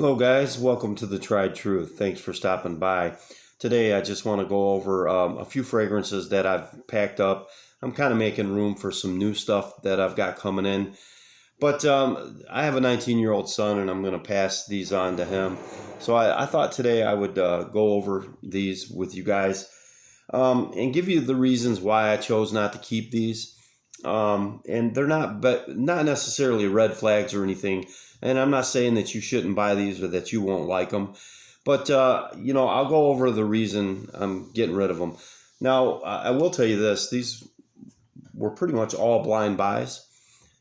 Hello, guys. Welcome to the Tried Truth. Thanks for stopping by. Today, I just want to go over a few fragrances that I've packed up. I'm kind of making room for some new stuff that I've got coming in. But I have a 19-year-old son, and I'm going to pass these on to him. So I thought today I would go over these with you guys and give you the reasons why I chose not to keep these. And they're not necessarily red flags or anything. And I'm not saying that you shouldn't buy these or that you won't like them. But, I'll go over the reason I'm getting rid of them. Now, I will tell you this. These were pretty much all blind buys.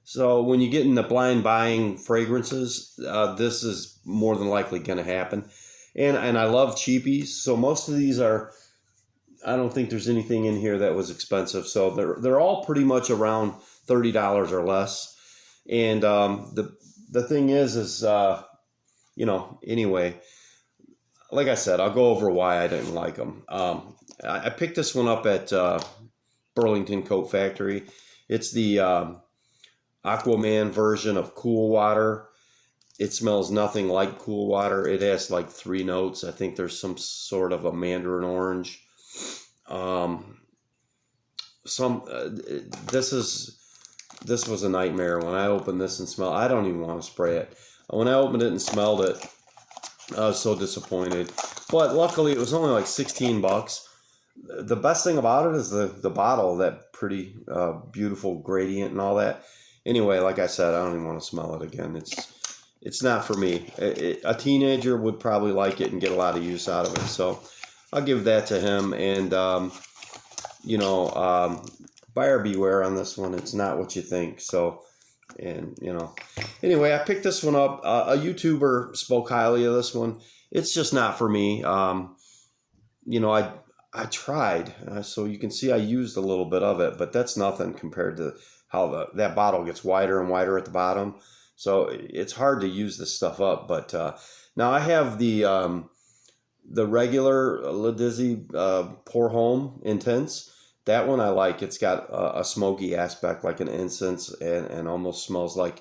So when you get into blind buying fragrances, this is more than likely going to happen. And I love cheapies. So most of these I don't think there's anything in here that was expensive. So they're all pretty much around $30 or less. And the thing is anyway, like I said, I'll go over why I didn't like them. I picked this one up at Burlington Coat Factory. It's the Aquaman version of Cool Water. It smells nothing like Cool Water. It has like 3 notes. I think there's some sort of a mandarin orange. This was a nightmare. When I opened this and smelled, I don't even want to spray it. When I opened it and smelled it, I was so disappointed. But luckily, it was only like $16. The best thing about it is the bottle, that pretty beautiful gradient and all that. Anyway, like I said, I don't even want to smell it again. It's not for me. A teenager would probably like it and get a lot of use out of it. So I'll give that to him. And, buyer beware on this one. It's not what you think. So, anyway, I picked this one up. A YouTuber spoke highly of this one. It's just not for me. I tried. So you can see I used a little bit of it, but that's nothing compared to how that bottle gets wider and wider at the bottom. So it's hard to use this stuff up. But now I have the regular Le Dizzy Pour Homme Intense. That one I like. It's got a smoky aspect, like an incense, and almost smells like,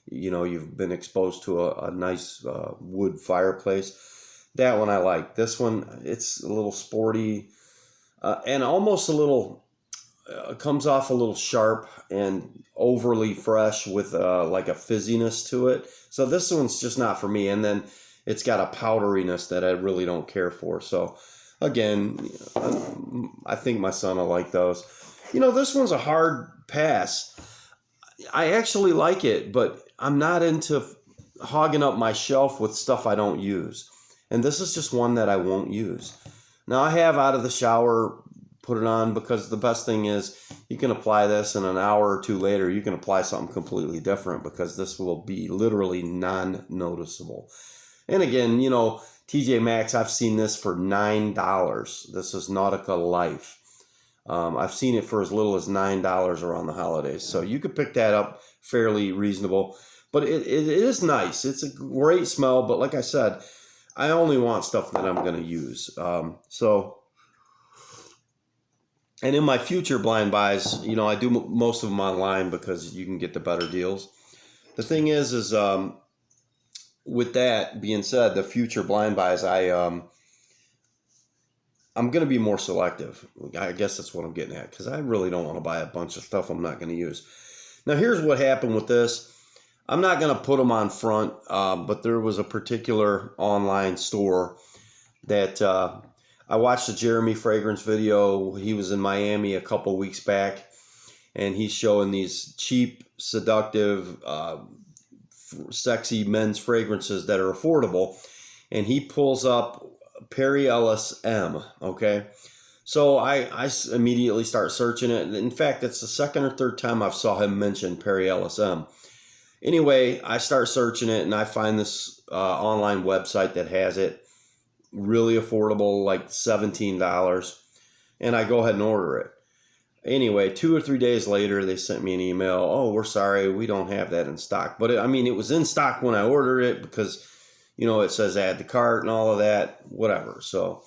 you've been exposed to a nice wood fireplace. That one I like. This one, it's a little sporty and almost a little, comes off a little sharp and overly fresh with like a fizziness to it. So this one's just not for me. And then it's got a powderiness that I really don't care for. So again, I think my son will like those. This one's a hard pass. I actually like it, but I'm not into hogging up my shelf with stuff I don't use. And this is just one that I won't use. Now, I have out of the shower put it on, because the best thing is you can apply this and an hour or two later you can apply something completely different, because this will be literally non-noticeable. And again, TJ Maxx, I've seen this for $9. This is Nautica Life. I've seen it for as little as $9 around the holidays. So you could pick that up fairly reasonable. But it is nice. It's a great smell. But like I said, I only want stuff that I'm going to use. And in my future blind buys, I do most of them online because you can get the better deals. The thing is with that being said, the future blind buys, I'm going to be more selective. I guess that's what I'm getting at, because I really don't want to buy a bunch of stuff I'm not going to use. Now, here's what happened with this. I'm not going to put them on front, but there was a particular online store that I watched a Jeremy Fragrance video. He was in Miami a couple weeks back, and he's showing these cheap, seductive, sexy men's fragrances that are affordable. And he pulls up Perry Ellis M. Okay. So I immediately start searching it. In fact, it's the second or third time I've saw him mention Perry Ellis M. Anyway, I start searching it and I find this online website that has it really affordable, like $17. And I go ahead and order it. Anyway, 2 or 3 days later, they sent me an email. Oh, we're sorry, we don't have that in stock. But it was in stock when I ordered it, because, it says add to cart and all of that, whatever. So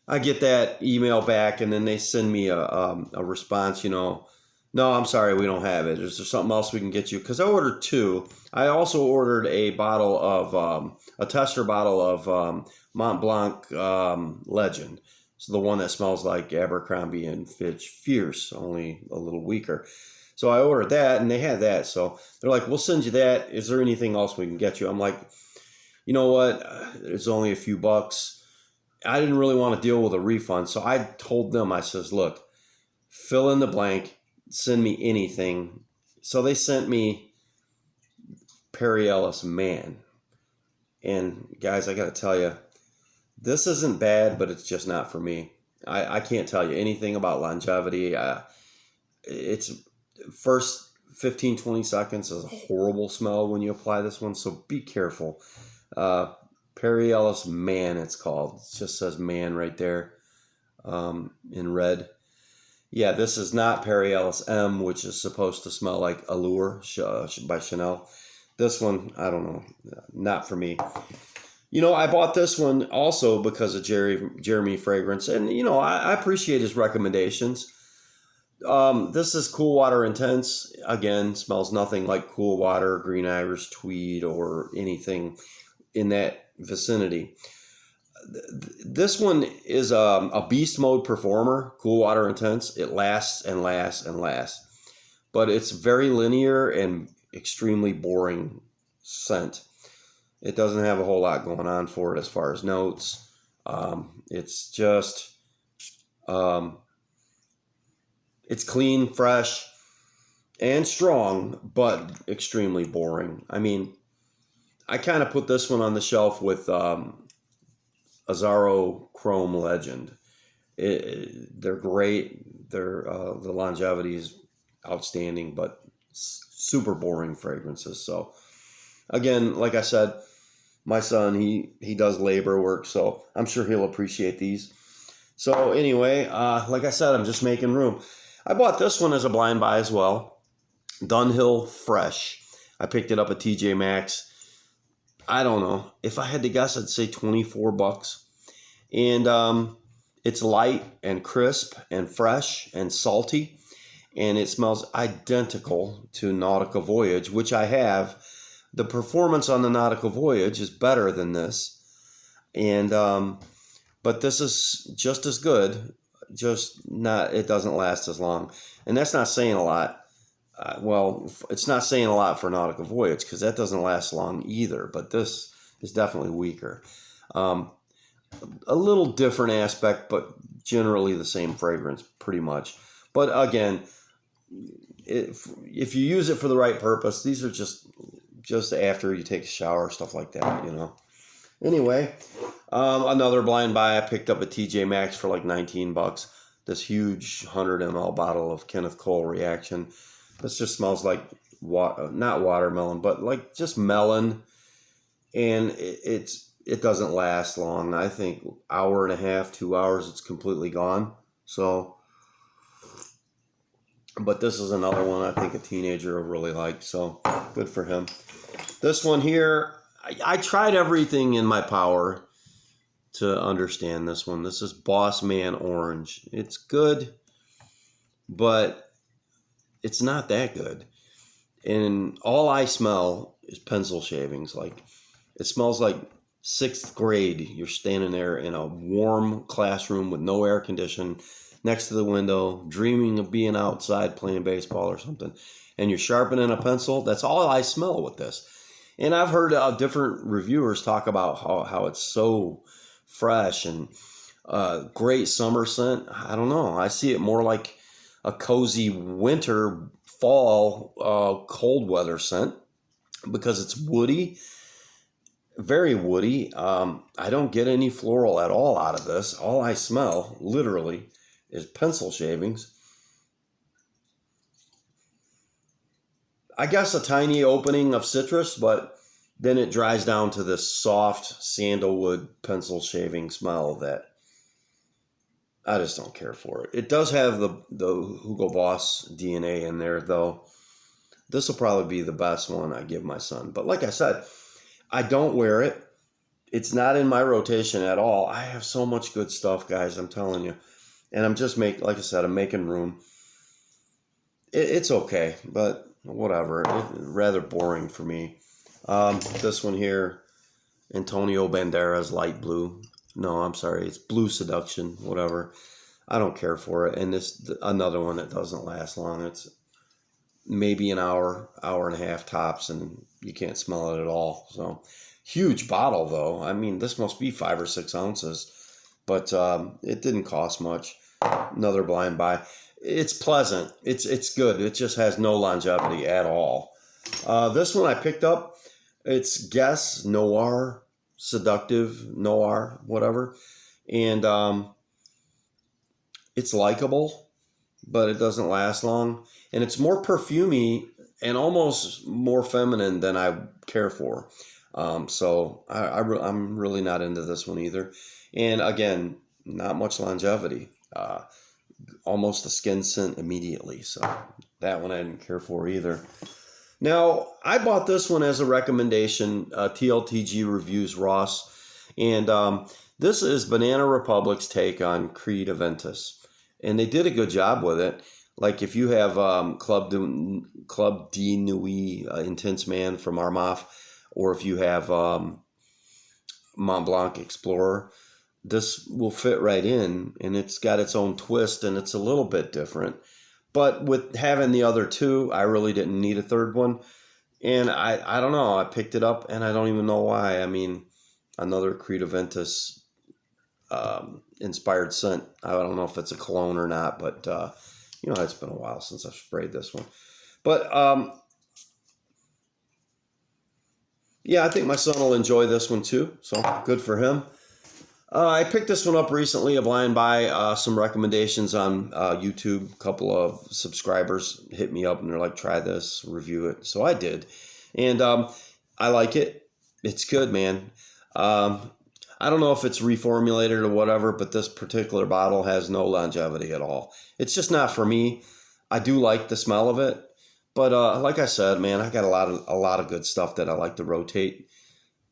I get that email back, and then they send me a response, No, I'm sorry, we don't have it. Is there something else we can get you? Because I ordered two. I also ordered a bottle of a tester bottle of Mont Blanc Legend. So the one that smells like Abercrombie and Fitch Fierce, only a little weaker. So I ordered that, and they had that. So they're like, "We'll send you that. Is there anything else we can get you?" I'm like, "You know what? It's only a few bucks. I didn't really want to deal with a refund, so I told them, I says, look, fill in the blank, send me anything." So they sent me Perry Ellis Man. And guys, I got to tell you, this isn't bad, but it's just not for me. I can't tell you anything about longevity. It's first 15, 20 seconds is a horrible smell when you apply this one, so be careful. Perry Ellis Man, it's called. It just says man right there in red. Yeah, this is not Perry Ellis M, which is supposed to smell like Allure by Chanel. This one, I don't know, not for me. You know, I bought this one also because of Jeremy Fragrance, and you know, I appreciate his recommendations. This is Cool Water Intense. Again, smells nothing like Cool Water, Green Irish Tweed, or anything in that vicinity. This one is a beast mode performer, Cool Water Intense. It lasts and lasts and lasts, but it's very linear and extremely boring scent. It doesn't have a whole lot going on for it as far as notes. It's just, it's clean, fresh, and strong, but extremely boring. I mean, I kind of put this one on the shelf with Azzaro Chrome Legend. They're great. The longevity is outstanding, but super boring fragrances. So again, like I said, my son, he does labor work, so I'm sure he'll appreciate these. So anyway, like I said, I'm just making room. I bought this one as a blind buy as well. Dunhill Fresh. I picked it up at TJ Maxx. I don't know. If I had to guess, I'd say 24 bucks. And it's light and crisp and fresh and salty. And it smells identical to Nautica Voyage, which I have. The performance on the Nautica Voyage is better than this. And but this is just as good, just not, it doesn't last as long. And that's not saying a lot. Well, it's not saying a lot for Nautica Voyage because that doesn't last long either, but this is definitely weaker. A little different aspect, but generally the same fragrance pretty much. But again, if you use it for the right purpose, these are just after you take a shower, stuff like that, you know. Anyway, another blind buy I picked up at TJ Maxx for like 19 bucks. This huge 100 ml bottle of Kenneth Cole Reaction. This just smells like not watermelon, but like just melon, and it doesn't last long. I think hour and a half, 2 hours, it's completely gone. So, but this is another one I think a teenager will really like. So good for him. This one here, I tried everything in my power to understand this one. This is Boss Man Orange. It's good, but it's not that good. And all I smell is pencil shavings. Like, it smells like 6th grade. You're standing there in a warm classroom with no air condition next to the window, dreaming of being outside playing baseball or something. And you're sharpening a pencil. That's all I smell with this. And I've heard different reviewers talk about how it's so fresh and great summer scent. I don't know. I see it more like a cozy winter, fall, cold weather scent because it's woody, very woody. I don't get any floral at all out of this. All I smell, literally, is pencil shavings. I guess a tiny opening of citrus, but then it dries down to this soft sandalwood pencil shaving smell that I just don't care for it. It does have the Hugo Boss DNA in there, though. This will probably be the best one I give my son. But like I said, I don't wear it. It's not in my rotation at all. I have so much good stuff, guys, I'm telling you. And I'm just like I said, I'm making room. it's okay, but whatever. Rather boring for me. This one here, Antonio Banderas Light Blue. No, I'm sorry, it's Blue Seduction, whatever. I don't care for it. And this another one that doesn't last long. It's maybe an hour, hour and a half tops, and you can't smell it at all. So huge bottle though. I mean, this must be 5 or 6 ounces, but it didn't cost much. Another blind buy. It's pleasant. It's good. It just has no longevity at all. This one I picked up. It's Guess Noir, Seductive Noir, whatever, and it's likable, but it doesn't last long, and it's more perfumey and almost more feminine than I care for. So I'm really not into this one either. And again, not much longevity. Almost a skin scent immediately. So that one I didn't care for either. Now, I bought this one as a recommendation, TLTG Reviews Ross. And this is Banana Republic's take on Creed Aventus. And they did a good job with it. Like if you have Club de Nuit Intense Man from Armaf, or if you have Mont Blanc Explorer, this will fit right in, and it's got its own twist, and it's a little bit different. But with having the other two, I really didn't need a third one. And I don't know, I picked it up, and I don't even know why. I mean, another Creed Aventus inspired scent. I don't know if it's a cologne or not, but it's been a while since I've sprayed this one. But yeah, I think my son will enjoy this one too, so good for him. I picked this one up recently, a blind buy, some recommendations on YouTube. A couple of subscribers hit me up and they're like, try this, review it. So I did. And I like it. It's good, man. I don't know if it's reformulated or whatever, but this particular bottle has no longevity at all. It's just not for me. I do like the smell of it. But like I said, man, I got a lot of good stuff that I like to rotate.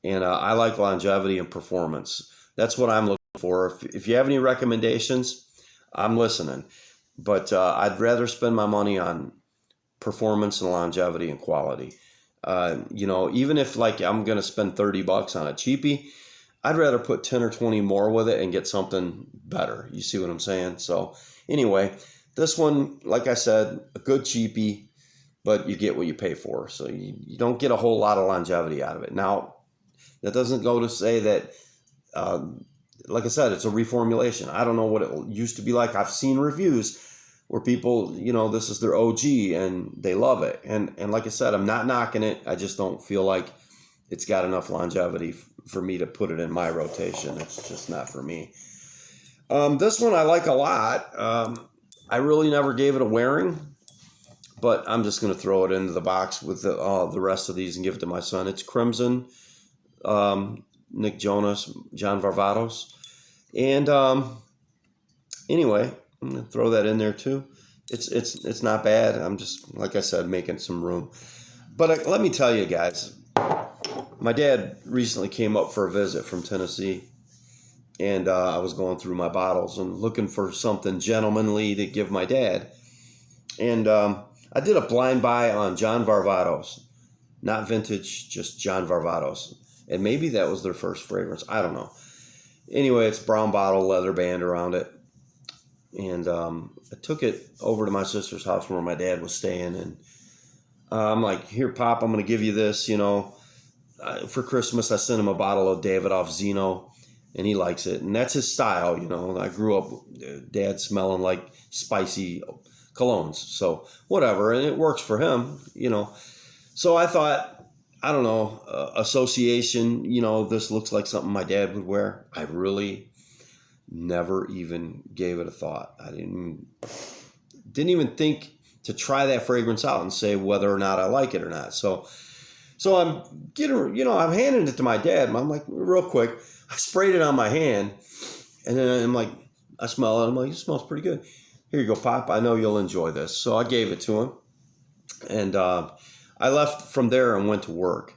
And I like longevity and performance. That's what I'm looking for. If you have any recommendations, I'm listening. But I'd rather spend my money on performance and longevity and quality. Even if like I'm going to spend $30 on a cheapie, I'd rather put 10 or 20 more with it and get something better. You see what I'm saying? So anyway, this one, like I said, a good cheapie, but you get what you pay for. So you don't get a whole lot of longevity out of it. Now, that doesn't go to say that like I said, it's a reformulation. I don't know what it used to be like. I've seen reviews where people, this is their OG and they love it. And like I said, I'm not knocking it. I just don't feel like it's got enough longevity for me to put it in my rotation. It's just not for me. This one I like a lot. I really never gave it a wearing, but I'm just going to throw it into the box with the rest of these and give it to my son. It's Crimson. Nick Jonas, John Varvatos. And anyway, I'm going to throw that in there too. It's not bad. I'm just, like I said, making some room. But let me tell you guys, my dad recently came up for a visit from Tennessee, and I was going through my bottles and looking for something gentlemanly to give my dad. And I did a blind buy on John Varvatos. Not vintage, just John Varvatos. And maybe that was their first fragrance. I don't know. Anyway, it's brown bottle, leather band around it. And I took it over to my sister's house where my dad was staying. And I'm like, here, Pop, I'm going to give you this. For Christmas, I sent him a bottle of Davidoff Zeno. And he likes it. And that's his style, I grew up, Dad smelling like spicy colognes. So whatever. And it works for him, So I thought, I don't know, association, this looks like something my dad would wear. I really never even gave it a thought. I didn't even think to try that fragrance out and say whether or not I like it or not. So I'm getting, I'm handing it to my dad. And I'm like, real quick, I sprayed it on my hand. And then I'm like, I smell it. I'm like, it smells pretty good. Here you go, Pop. I know you'll enjoy this. So I gave it to him. And I left from there and went to work.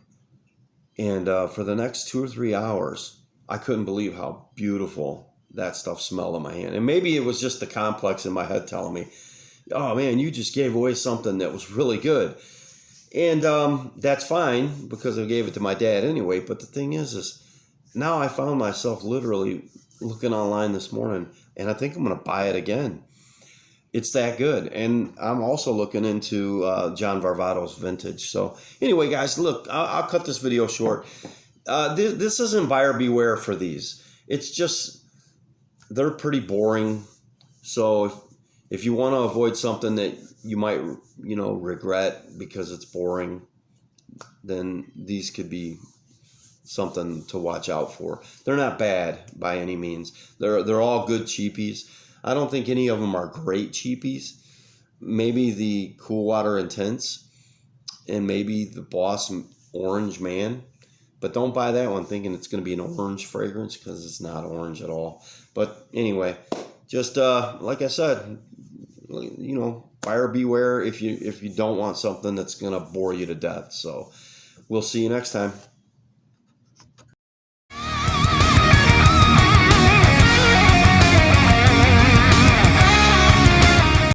And for the next 2 or 3 hours, I couldn't believe how beautiful that stuff smelled in my hand. And maybe it was just the complex in my head telling me, oh man, you just gave away something that was really good. And that's fine because I gave it to my dad anyway. But the thing is now I found myself literally looking online this morning, and I think I'm going to buy it again. It's that good. And I'm also looking into John Varvatos vintage. So anyway, guys, look, I'll cut this video short. This isn't buyer beware for these. It's just they're pretty boring. So if you want to avoid something that you might, regret because it's boring, then these could be something to watch out for. They're not bad by any means. They're all good cheapies. I don't think any of them are great cheapies. Maybe the Cool Water Intense and maybe the Boss Orange Man. But don't buy that one thinking it's going to be an orange fragrance because it's not orange at all. But anyway, just like I said, buyer beware if you don't want something that's going to bore you to death. So we'll see you next time.